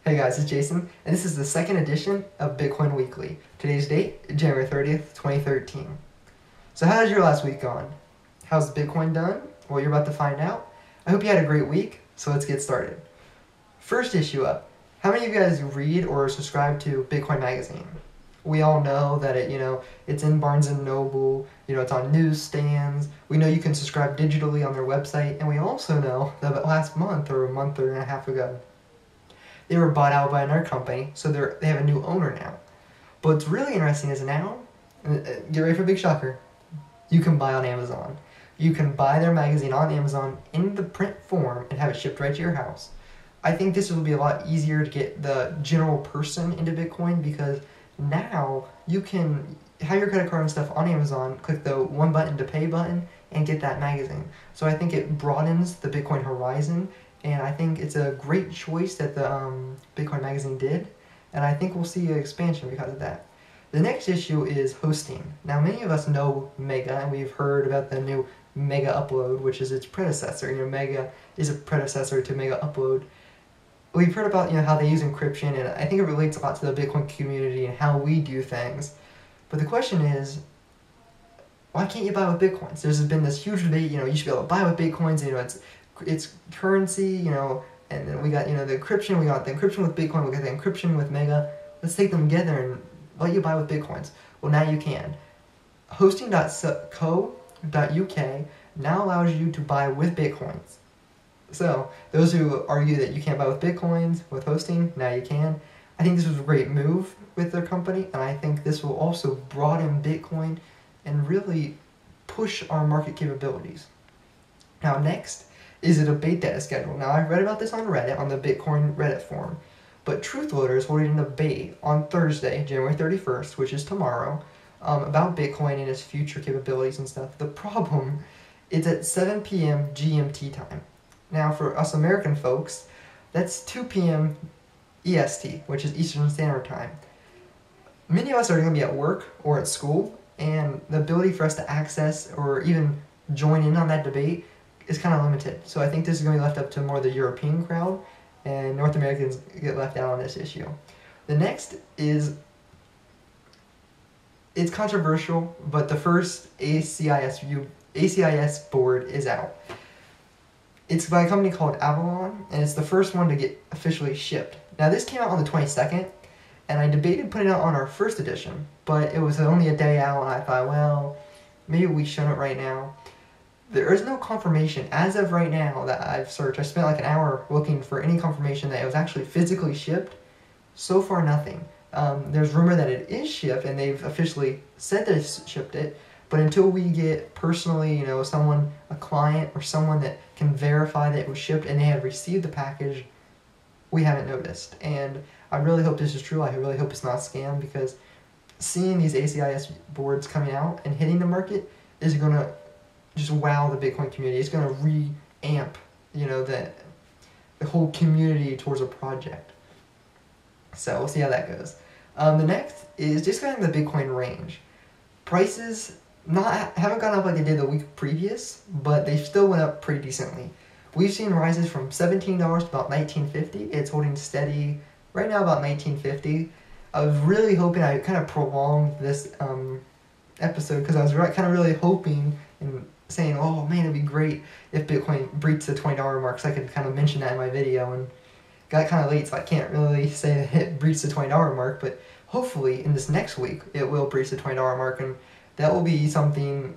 Hey guys, it's Jason, and this is the second edition of Bitcoin Weekly. Today's date, January 30th, 2013. So how's your last week gone? How's Bitcoin done? Well, you're about to find out. I hope you had a great week, so let's get started. First issue up. How many of you guys read or subscribe to Bitcoin Magazine? We all know that it's in Barnes & Noble, it's on newsstands. We know you can subscribe digitally on their website, and we also know that last month or a month and a half ago, they were bought out by another company, so they have a new owner now. But what's really interesting is now, get ready for a big shocker, you can buy on Amazon. You can buy their magazine on Amazon in the print form and have it shipped right to your house. I think this will be a lot easier to get the general person into Bitcoin because now you can have your credit card and stuff on Amazon, click the one button to pay button, and get that magazine. So I think it broadens the Bitcoin horizon, and I think it's a great choice that the Bitcoin Magazine did, and I think we'll see an expansion because of that. The next issue is hosting. Now, many of us know Mega, and we've heard about the new Mega Upload, which is its predecessor. Mega is a predecessor to Mega Upload. We've heard about how they use encryption, and I think it relates a lot to the Bitcoin community and how we do things. But the question is, why can't you buy with Bitcoins? There's been this huge debate. You should be able to buy with Bitcoins. It's currency, and then we got, the encryption, we got the encryption with Bitcoin, we got the encryption with Mega. Let's take them together and let you buy with Bitcoins. Well, now you can. Hosting.co.uk now allows you to buy with Bitcoins. So, those who argue that you can't buy with Bitcoins, with hosting, now you can. I think this was a great move with their company, and I think this will also broaden Bitcoin and really push our market capabilities. Now, next is a debate that is scheduled. Now, I've read about this on Reddit, on the Bitcoin Reddit forum, but Truthloader is holding a debate on Thursday, January 31st, which is tomorrow, about Bitcoin and its future capabilities and stuff. The problem is at 7 p.m. GMT time. Now, for us American folks, that's 2 p.m. EST, which is Eastern Standard Time. Many of us are going to be at work or at school, and the ability for us to access or even join in on that debate is kind of limited. So I think this is going to be left up to more of the European crowd, and North Americans get left out on this issue. The next is, it's controversial, but the first ACIS board is out. It's by a company called Avalon, and it's the first one to get officially shipped. Now, this came out on the 22nd, and I debated putting it out on our first edition, but it was only a day out, and I thought, well, maybe we shouldn't right now. There is no confirmation as of right now that I've searched. I spent like an hour looking for any confirmation that it was actually physically shipped. So far, nothing. There's rumor that it is shipped, and they've officially said that it's shipped it, but until we get personally, someone, a client, or someone that can verify that it was shipped and they have received the package, we haven't noticed. And I really hope this is true. I really hope it's not a scam, because seeing these ACIS boards coming out and hitting the market is going to just wow the Bitcoin community. It's going to re-amp, the whole community towards a project. So we'll see how that goes. The next is just kind of the Bitcoin range. Prices haven't gone up like they did the week previous, but they still went up pretty decently. We've seen rises from $17 to about $19.50. It's holding steady right now about $19.50. I was really hoping I kind of prolonged this episode because I was kind of really hoping and saying, oh man, it'd be great if Bitcoin breached the $20 mark, so I could kind of mention that in my video, and got kind of late, so I can't really say that it breached the $20 mark, but hopefully in this next week it will breach the $20 mark, and that will be something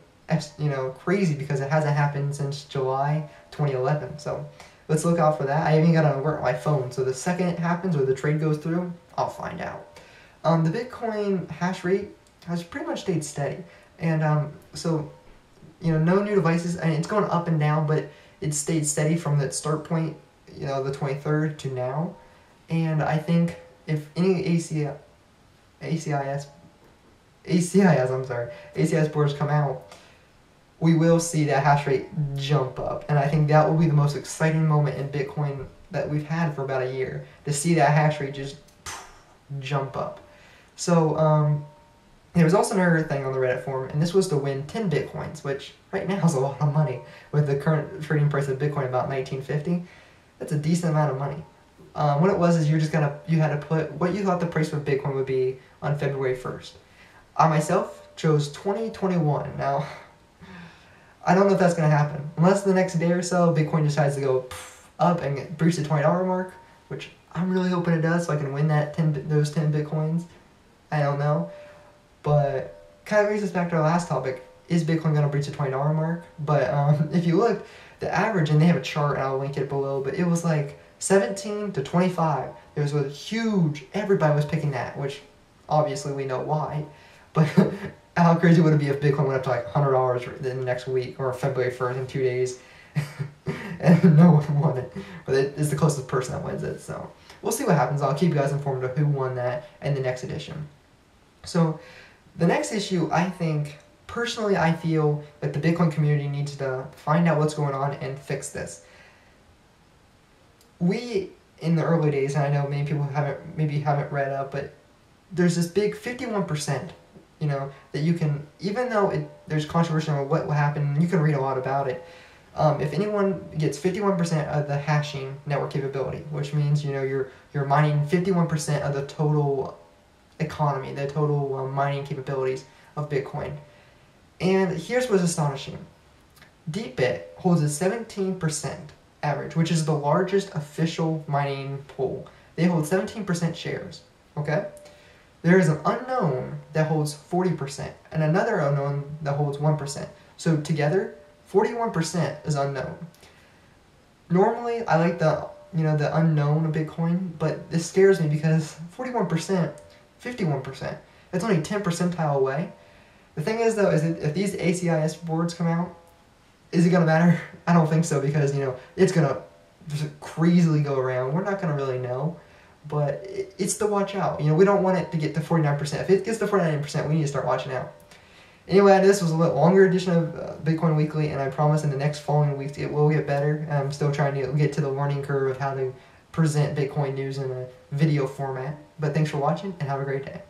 crazy because it hasn't happened since July 2011. So let's look out for that. I even got an alert on my phone, so the second it happens or the trade goes through, I'll find out. The Bitcoin hash rate has pretty much stayed steady, and no new devices, and it's going up and down, but it stayed steady from the start point, the 23rd to now. And I think if any ACIS boards come out, we will see that hash rate jump up, and I think that will be the most exciting moment in Bitcoin that we've had for about a year, to see that hash rate just jump up. So there was also another thing on the Reddit forum, and this was to win 10 Bitcoins, which right now is a lot of money with the current trading price of Bitcoin about $19.50. That's a decent amount of money. What it was is you had to put what you thought the price of Bitcoin would be on February 1st. I myself chose 2021. Now, I don't know if that's going to happen. Unless the next day or so, Bitcoin decides to go up and breach the $20 mark, which I'm really hoping it does so I can win those 10 Bitcoins. I don't know. But kind of brings us back to our last topic. Is Bitcoin going to breach the $20 mark? But if you look, the average, and they have a chart, and I'll link it below, but it was like 17 to 25. It was a huge, everybody was picking that, which obviously we know why. But how crazy would it be if Bitcoin went up to like $100 in the next week or February 1st in 2 days? And no one won it. But it's the closest person that wins it. So we'll see what happens. I'll keep you guys informed of who won that in the next edition. So the next issue, personally, I feel that the Bitcoin community needs to find out what's going on and fix this. We, in the early days, and I know many people haven't read up, but there's this big 51%. That you can, even though there's controversy on what will happen, you can read a lot about it. If anyone gets 51% of the hashing network capability, which means you're mining 51% of the total economy, the total mining capabilities of Bitcoin. And here's what's astonishing: DeepBit holds a 17% average, which is the largest official mining pool. They hold 17% shares. Okay. There is an unknown that holds 40% and another unknown that holds 1%. So together, 41% is unknown. Normally, I like the unknown of Bitcoin, but this scares me because 41%, 51%, that's only 10 percentile away. The thing is though, is that if these ACIS boards come out, is it going to matter? I don't think so because, it's going to just crazily go around. We're not going to really know. But it's to watch out. We don't want it to get to 49%. If it gets to 49%, we need to start watching out. Anyway, this was a little longer edition of Bitcoin Weekly, and I promise in the next following weeks it will get better. I'm still trying to get to the learning curve of how to present Bitcoin news in a video format. But thanks for watching, and have a great day.